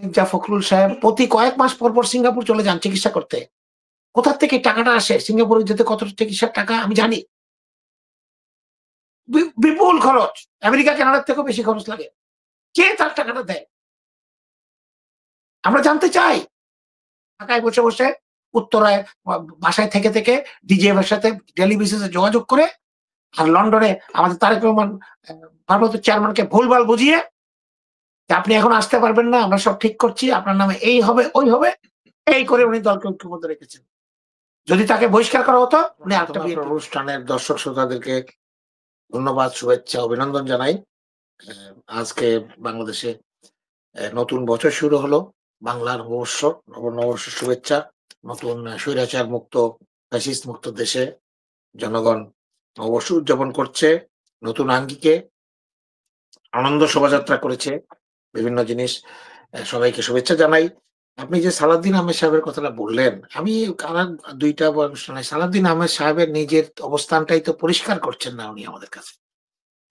মির্জা ফখরুল সাহেব প্রতি কয়েক মাস পর পর সিঙ্গাপুর চলে যান চিকিৎসা করতে। কোথা থেকে টাকাটা আসে? সিঙ্গাপুরে যেতে কত চিকিৎসার টাকা আমি জানি। বিপুল খরচ। আমেরিকা কানাডার থেকেও বেশি খরচ লাগে। কে তার টাকাটা দেয়? আমরা জানতে চাই। ঢাকায় বসে, বসে উত্তরায় বাসায় থেকে ডিজিএফ এর সাথে ডেইলি বেসিসে যোগাযোগ করে আর লন্ডনে আমাদের তারেক রহমান ভারপ্রাপ্ত চেয়ারম্যানকে ভুলভাল বুঝিয়ে যে আপনি এখন আসতে পারবেন না, আমরা সব ঠিক করছি, আপনার নামে এই হবে, ওই হবে, এই করে উনি দলকে ঐক্যবদ্ধ রেখেছেন। যদি তাকে বহিষ্কার করা হতো, উনি একটা অনুষ্ঠানের দর্শক শ্রোতাদেরকে ধন্যবাদ, শুভেচ্ছা, অভিনন্দন জানাই। আজকে বাংলাদেশে নতুন বছর শুরু হলো। বাংলার নববর্ষ, নববর্ষ শুভেচ্ছা। নতুন স্বৈরাচার মুক্ত, ফ্যাসিস্ট মুক্ত দেশে জনগণ নববর্ষ উদযাপন করছে নতুন আঙ্গিকে। আনন্দ শোভাযাত্রা করেছে, বিভিন্ন জিনিস। সবাইকে শুভেচ্ছা জানাই। আপনি যে সালাউদ্দিন আহমেদ সাহেবের কথাটা বললেন, আমি কারণ ২ টা শোনাই। সালাউদ্দিন আহমেদ সাহেবের নিজের অবস্থানটাই তো পরিষ্কার করছেন না উনি আমাদের কাছে।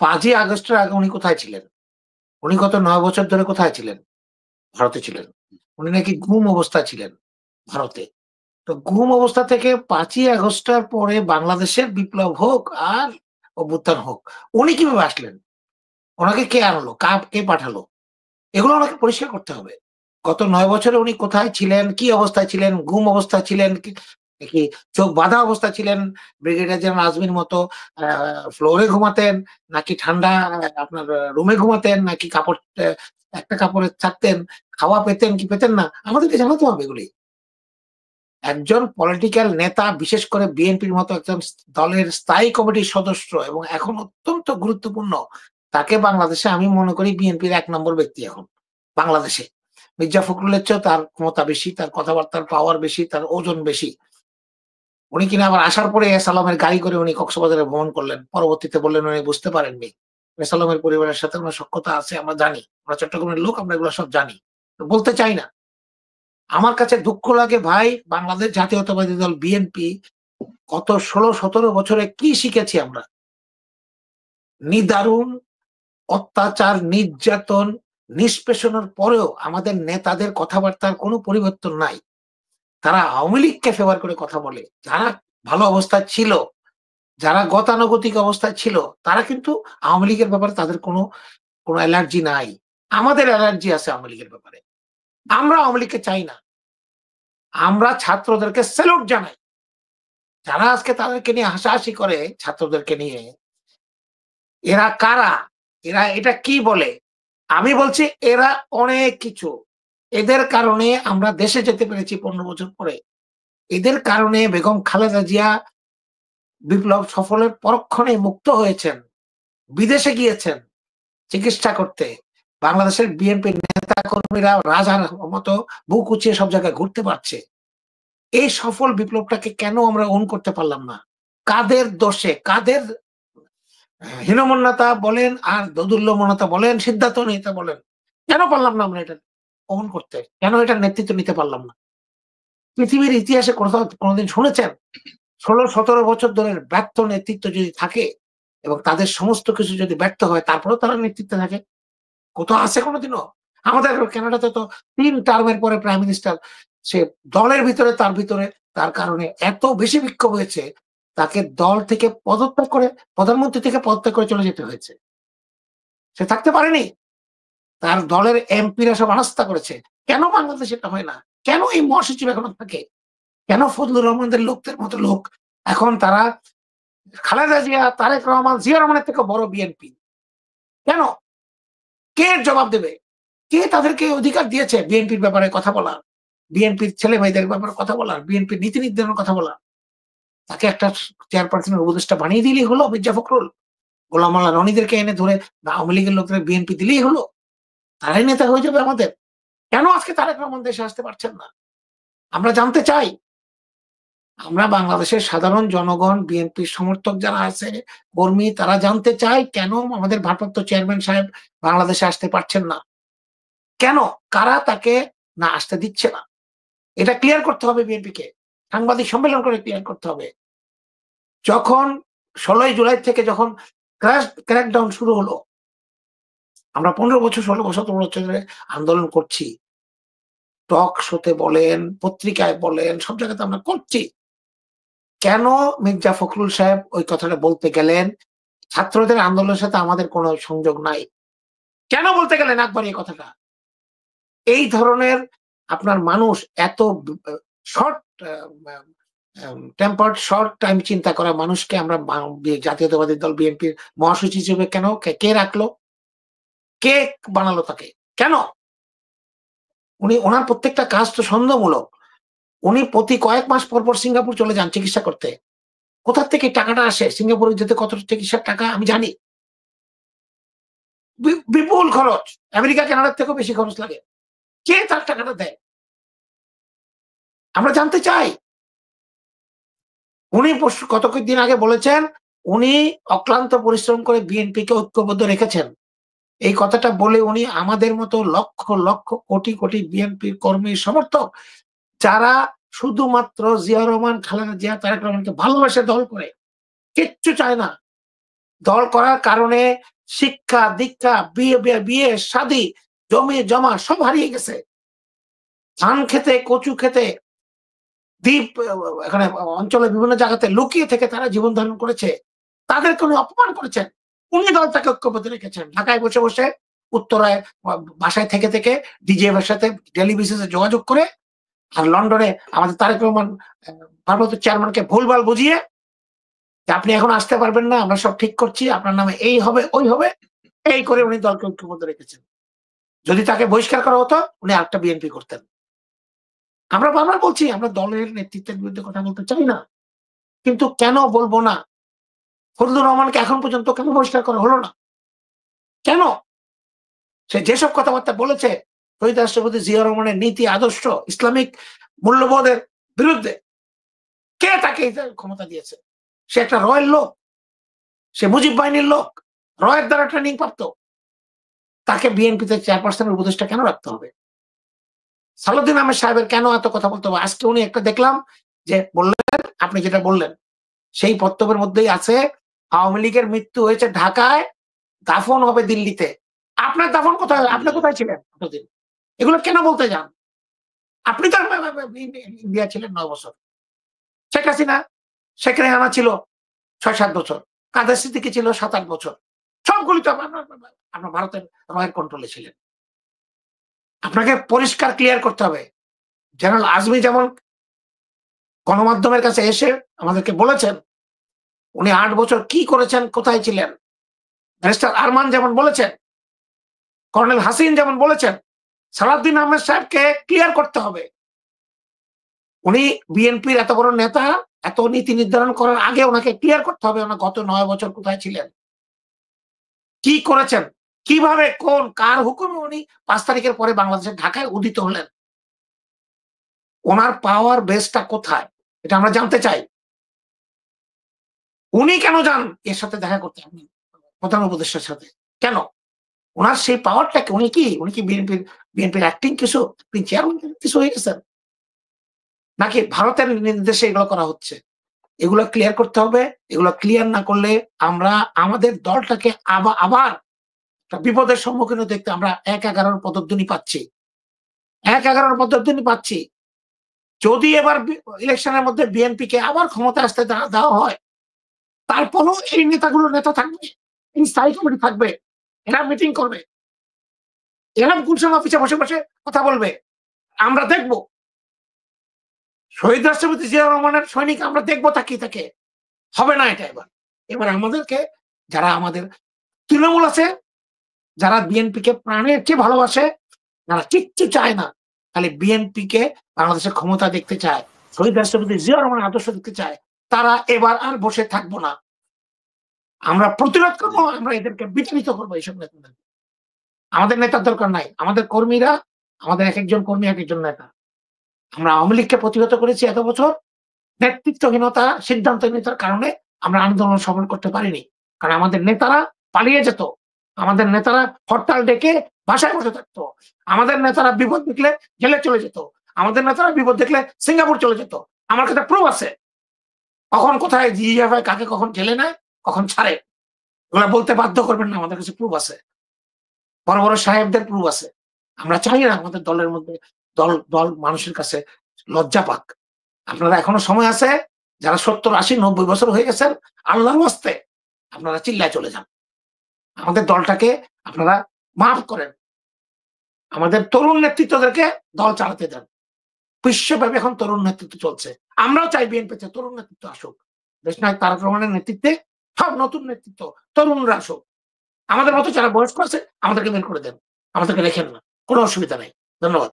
৫ই আগস্টের আগে উনি কোথায় ছিলেন? উনি গত ৯ বছর ধরে কোথায় ছিলেন? ভারতে ছিলেন। উনি নাকি গুম অবস্থায় ছিলেন ভারতে। তো গুম অবস্থা থেকে ৫ই আগস্টের পরে বাংলাদেশের বিপ্লব হোক আর অভ্যুত্থান হোক, উনি কিভাবে আসলেন? উনাকে কে আনলো? কে পাঠালো? এগুলো ওনাকে পরিষ্কার করতে হবে। গত ৯ বছরে উনি কোথায় ছিলেন? কি অবস্থায় ছিলেন? গুম অবস্থায় ছিলেন? কি চোখ বাঁধা অবস্থায় ছিলেন? ব্রিগেডিয়ার জেনারেল আজমির মতো আ ফ্লোরে ঘুমাতেন? নাকি ঠান্ডা আপনার রুমে ঘুমাতেন? নাকি কাপড় একটা কাপড়ে থাকতেন? খাওয়া পেতেন কি পেতেন না? আমাদেরকে জানাতে হবে এগুলি। একজন পলিটিক্যাল নেতা, বিশেষ করে বিএনপির মতো একজন দলের স্থায়ী কমিটির সদস্য এবং এখন অত্যন্ত গুরুত্বপূর্ণ। তাকে বাংলাদেশে আমি মনে করি বিএনপির ১ নম্বর ব্যক্তি এখন বাংলাদেশে। মির্জা ফখরুলের চেয়েও তার ক্ষমতা বেশি, তার কথাবার্তার পাওয়ার বেশি, তার ওজন বেশি। উনি কিনা আবার আসার পরে এসালামের গাড়ি করে উনি কক্সবাজারে ভ্রমণ করলেন। পরবর্তীতে বললেন উনি বুঝতে পারেননি। এসালামের পরিবারের সাথে উনার সখ্যতা আছে আমরা জানি। আমরা চট্টগ্রামের লোক, আমরা এগুলো সব জানি। বলতে চাই না। আমার কাছে দুঃখ লাগে ভাই, বাংলাদেশ জাতীয়তাবাদী দল বিএনপি গত ১৬-১৭ বছরে কি শিখেছি আমরা? নিদারুণ অত্যাচার, নির্যাতন, নিষ্পেষণের পরেও আমাদের নেতাদের কথাবার্তার কোনো পরিবর্তন নাই। তারা আওয়ামী লীগকে ফেভার করে কথা বলে। যারা ভালো অবস্থায় ছিল, যারা গতানুগতিক অবস্থায় ছিল, তারা কিন্তু আওয়ামী লীগের ব্যাপারে তাদের কোনো অ্যালার্জি নাই। আমাদের অ্যালার্জি আছে আওয়ামী লীগের ব্যাপারে। আমরা আওয়ামী লীগকে চাই না। আমরা ছাত্রদেরকে সেলুট জানাই। যারা আজকে তাদেরকে নিয়ে হাসাহাসি করে ছাত্রদেরকে নিয়ে, এরা কারা? এরা এটা কি বলে? আমি বলছি এরা অনেক কিছু। এদের কারণে আমরা দেশে যেতে পেরেছি ১৫ বছর পরে। এদের কারণে বেগম খালেদা জিয়া বিপ্লব সফলের পরক্ষণে মুক্ত হয়েছেন। বিদেশে গিয়েছেন চিকিৎসা করতে। বাংলাদেশের বিএনপির নেতাকর্মীরা রাজার মতো বুক উঁচিয়ে সব জায়গায় ঘুরতে পারছে। এই সফল বিপ্লবটাকে কেন আমরা ওন করতে পারলাম না? কাদের দোষে? কাদের হীনমন্যতা বলেন আর দোদুল্যমনতা বলেন, সিদ্ধান্তহীনতা বলেন। কেন পারলাম না আমরা এটা বহন করতে? কেন এটার নেতৃত্ব নিতে পারলাম না? পৃথিবীর ইতিহাসে কোথাও কোনদিন শুনেছেন? ১৬-১৭ বছর ধরে ব্যর্থ নেতৃত্ব যদি থাকে এবং তাদের সমস্ত কিছু যদি ব্যর্থ হয় তারপরেও তারা নেতৃত্বে থাকে? কোথাও আছে কোনদিনও? আমাদের কানাডাতে তো ৩ টার্মের পরে প্রাইম মিনিস্টার সে দলের ভিতরে তার কারণে এত বেশি বিক্ষোভ হয়েছে, তাকে দল থেকে পদত্যাগ করে প্রধানমন্ত্রী থেকে পদত্যাগ করে চলে যেতে হয়েছে। সে থাকতে পারেনি। তার দলের এমপিরা সব অনাস্থা করেছে। কেন বাংলাদেশে এটা হয় না? কেন এই মহাসচিব এখনো থাকে? কেন ফজলুর রহমানদের লোকদের মতো লোক এখন তারা খালেদা জিয়া, তারেক রহমান, জিয়া রহমানের থেকে বড় বিএনপি? কেন? কে এর জবাব দেবে? কে তাদেরকে অধিকার দিয়েছে বিএনপির ব্যাপারে কথা বলার? বিএনপির ছেলে-মেয়েদের ব্যাপারে কথা বলার, বিএনপির নীতি নির্ধারণের কথা বলার? তাকে একটা চেয়ারপারসনের উপদেষ্টা বানিয়ে দিলেই হলো মির্জা ফখরুল। গোলাম মাওলা রনিদেরকে এনে ধরে আওয়ামী লীগের লোকদের বিএনপি দিলেই হলো। তারাই নেতা হয়ে যাবে আমাদের। কেন আজকে তারেক রহমান দেশে আসতে পারছেন না? আমরা জানতে চাই। আমরা বাংলাদেশের সাধারণ জনগণ, বিএনপির সমর্থক যারা আছে, কর্মী তারা জানতে চায় কেন আমাদের ভারপ্রাপ্ত চেয়ারম্যান সাহেব বাংলাদেশে আসতে পারছেন না? কেন? কারা তাকে না আসতে দিচ্ছে না? এটা ক্লিয়ার করতে হবে বিএনপিকে। সাংবাদিক সম্মেলন করে ক্লিয়ার করতে হবে। যখন ১৬ই জুলাই থেকে যখন ক্র্যাকডাউন শুরু হলো, আমরা ১৫ বছর ১৬ বছর ১৭ বছর ধরে আন্দোলন করছি। টক শোতে বলেন, পত্রিকায় বলেন, সব জায়গাতে আমরা করছি। কেন মির্জা ফখরুল সাহেব ওই কথাটা বলতে গেলেন? ছাত্রদের আন্দোলনের সাথে আমাদের কোনো সংযোগ নাই। কেন বলতে গেলেন একবার এই কথাটা? এই ধরনের আপনার মানুষ এত শর্ট টেম্পারড শর্ট টাইম চিন্তা করা মানুষকে আমরা জাতীয়তাবাদী দল বিএনপির মহাসচিব হিসেবে কেন কে রাখলো? কে বানালো তাকে? কেন? ওনার প্রত্যেকটা কাজ তো সন্দেহমূলক। উনি প্রতি কয়েক মাস পর সিঙ্গাপুর চলে যান চিকিৎসা করতে। কোথা থেকে টাকাটা আসে? সিঙ্গাপুরে যেতে কত চিকিৎসার টাকা আমি জানি। বিপুল খরচ। আমেরিকা কানাডার থেকেও বেশি খরচ লাগে। কে তার টাকাটা দেয়? আমরা জানতে চাই। উনি গত কয়েকদিন আগে বলেছেন, উনি অক্লান্ত পরিশ্রম করে বিএনপিকে ঐক্যবদ্ধ রেখেছেন। এই কথাটা বলে উনি আমাদের মতো লক্ষ, লক্ষ কোটি বিএনপির কর্মী সমর্থক যারা শুধুমাত্র জিয়াউর রহমান, খালেদা জিয়া, তারেক রহমানকে ভালোবাসে দল করে। কিচ্ছু চায় না। দল করার কারণে শিক্ষা, দীক্ষা, বিয়ে, শাদী, জমি জমা সব হারিয়ে গেছে। ধান খেতে, কচু খেতে, দ্বীপ এখানে অঞ্চলের বিভিন্ন জায়গাতে লুকিয়ে থেকে তারা জীবন ধারণ করেছে। তাদেরকে উনি অপমান করেছেন। উনি দলটাকে ঐক্যবদ্ধ রেখেছেন। ঢাকায় বসে উত্তরায় বাসায় থেকে ডিজিএফ এর সাথে ডেইলি বেসিসে যোগাযোগ করে আর লন্ডনে আমাদের তারেক রহমান ভারপ্রাপ্ত চেয়ারম্যানকে ভুলভাল বুঝিয়ে যে আপনি এখন আসতে পারবেন না, আমরা সব ঠিক করছি, আপনার নামে এই হবে, ওই হবে, এই করে উনি দলকে ঐক্যবদ্ধ রেখেছেন। যদি তাকে বহিষ্কার করা হতো, উনি আরেকটা বিএনপি করতেন। আমরা বারবার বলছি আমরা দলের নেতৃত্বের বিরুদ্ধে কথা বলতে চাই না। কিন্তু কেন বলবো না? ফজলুর রহমানকে এখন পর্যন্ত কেন বহিষ্কার করা হলো না? কেন? সে যেসব কথাবার্তা বলেছে শহীদ রাষ্ট্রপতি জিয়াউর রহমানের নীতি, আদর্শ, ইসলামিক মূল্যবোধের বিরুদ্ধে, কে তাকে ক্ষমতা দিয়েছে? সে একটা রয়ের লোক, সে মুজিব বাহিনীর লোক, রয়ের দ্বারা ট্রেনিং প্রাপ্ত। তাকে বিএনপিতে চেয়ারপারসনের উপদেষ্টা কেন রাখতে হবে? সালাউদ্দিন আহমেদ সাহেবের কেন এত কথা বলতে হবে? আজকে উনি একটা দেখলাম যে বললেন, আপনি যেটা বললেন সেই বক্তব্যের মধ্যেই আছে আওয়ামী লীগের মৃত্যু হয়েছে ঢাকায়, দাফন হবে দিল্লিতে। আপনার দাফন কোথায়? আপনি কোথায় ছিলেন এতদিন? এগুলো কেন বলতে যান? আপনি তো ইন্ডিয়া ছিলেন ৯ বছর। শেখ হাসিনা, শেখ রেহানা ছিল ৬-৭ বছর। কাদের সিদ্দিকী ছিল ৭-৮ বছর। সবগুলি তো আপনার ভারতের রয়ের কন্ট্রোলে ছিলেন। আপনাকে পরিষ্কার ক্লিয়ার করতে হবে। জেনারেল আজমি যেমন গণমাধ্যমের কাছে এসে আমাদেরকে বলেছেন, উনি ৮ বছর কি করেছেন, কোথায় ছিলেন? ব্যারিস্টার আরমান যেমন বলেছেন, কর্নেল হাসিন যেমন বলেছেন, সালাউদ্দিন আহমেদ সাহেবকে ক্লিয়ার করতে হবে। উনি বিএনপির এত বড় নেতা, এত নীতি নির্ধারণ করার আগে ওনাকে ক্লিয়ার করতে হবে ওনা গত ৯ বছর কোথায় ছিলেন? কি করেছেন? কিভাবে কার হুকুমে উনি ৫ তারিখের পরে বাংলাদেশের ঢাকায় উদিত হলেন? ওনার পাওয়ার বেসটা কোথায়? এটা আমরা জানতে চাই। উনি কেন যান এর সাথে দেখা করতে আপনি প্রধান উপদেষ্টার সাথে? কেন? উনার সেই পাওয়ারটা কি? উনি কি বিএনপির অ্যাক্টিং কিছু? আপনি চেয়ারম্যান কিছু হয়ে গেছেন? নাকি ভারতের নির্দেশে এগুলো করা হচ্ছে? এগুলো ক্লিয়ার করতে হবে। এগুলো ক্লিয়ার না করলে আমরা আমাদের দলটাকে আবার একটা বিপদের সম্মুখীন দেখতে আমরা ১-১১ পদধ্বনি পাচ্ছি। ১-১১ পদধ্বনি পাচ্ছি। যদি এবার ইলেকশনের মধ্যে বিএনপিকে আবার ক্ষমতায় আসতে দেওয়া হয়, তারপরেও এই নেতাগুলো নেতা থাকবে, এই স্থায়ী কমিটি থাকবে, এরা মিটিং করবে, এরা গুলশান অফিসে বসে কথা বলবে। আমরা দেখব। শহীদ রাষ্ট্রপতি জিয়াউর রহমানের সৈনিক আমরা দেখব তাকিয়ে থেকে। হবে না এটা এবার। এবার আমাদেরকে যারা আমাদের তৃণমূল আছে, যারা বিএনপিকে প্রাণের চেয়ে ভালোবাসে, যারা কিচ্ছু চায় না, খালি বিএনপিকে বাংলাদেশের ক্ষমতা দেখতে চায়, শহীদ রাষ্ট্রপতি জিয়াউর রহমানের আদর্শ দেখতে চায়, তারা এবার আর বসে থাকবো না। আমরা প্রতিরোধ করবো, আমরা এদেরকে বিতাড়িত করবো এইসব নেতাদের। আমাদের নেতার দরকার নাই। আমাদের কর্মীরা, আমাদের একেকজন কর্মী একেকজন নেতা। আমরা আওয়ামী লীগকে প্রতিহত করেছি এত বছর। নেতৃত্বহীনতা, সিদ্ধান্তহীনতার কারণে আমরা আন্দোলন সফল করতে পারিনি। কারণ আমাদের নেতারা পালিয়ে যেত। আমাদের নেতারা হরতাল ডেকে বাসায় বসে থাকতো। আমাদের নেতারা বিপদ দেখলে জেলে চলে যেত। আমাদের নেতারা বিপদ দেখলে সিঙ্গাপুর চলে যেত। আমার কাছে প্রুফ আছে। কখন কোথায় জিজিএফআই কাকে কখন জেলে নেয়, কখন ছাড়ে। ওগুলা বলতে বাধ্য করবেন না, আমাদের কাছে প্রুফ আছে। বড় সাহেবদের প্রুফ আছে। আমরা চাই না আমাদের দলের মধ্যে দল মানুষের কাছে লজ্জা পাক। আপনারা এখনো সময় আছে, যারা ৭০, ৮০, ৯০ বছর হয়ে গেছেন, আল্লাহর ওয়াস্তে আপনারা চিল্লায় চলে যান। আমাদের দলটাকে আপনারা মাফ করেন। আমাদের তরুণ নেতৃত্বদেরকে দল চালাতে দেন। বিশ্বব্যাপী এখন তরুণ নেতৃত্ব চলছে। আমরাও চাই বিএনপিতে তরুণ নেতৃত্ব আসুক। দেশনায়ক তারেক রহমানের নেতৃত্বে সব নতুন নেতৃত্ব, তরুণরা আসুক। আমাদের মতো যারা বয়স্ক আছে আমাদেরকে বের করে দেন। আমাদেরকে রেখেন না। কোন অসুবিধা নাই। ধন্যবাদ।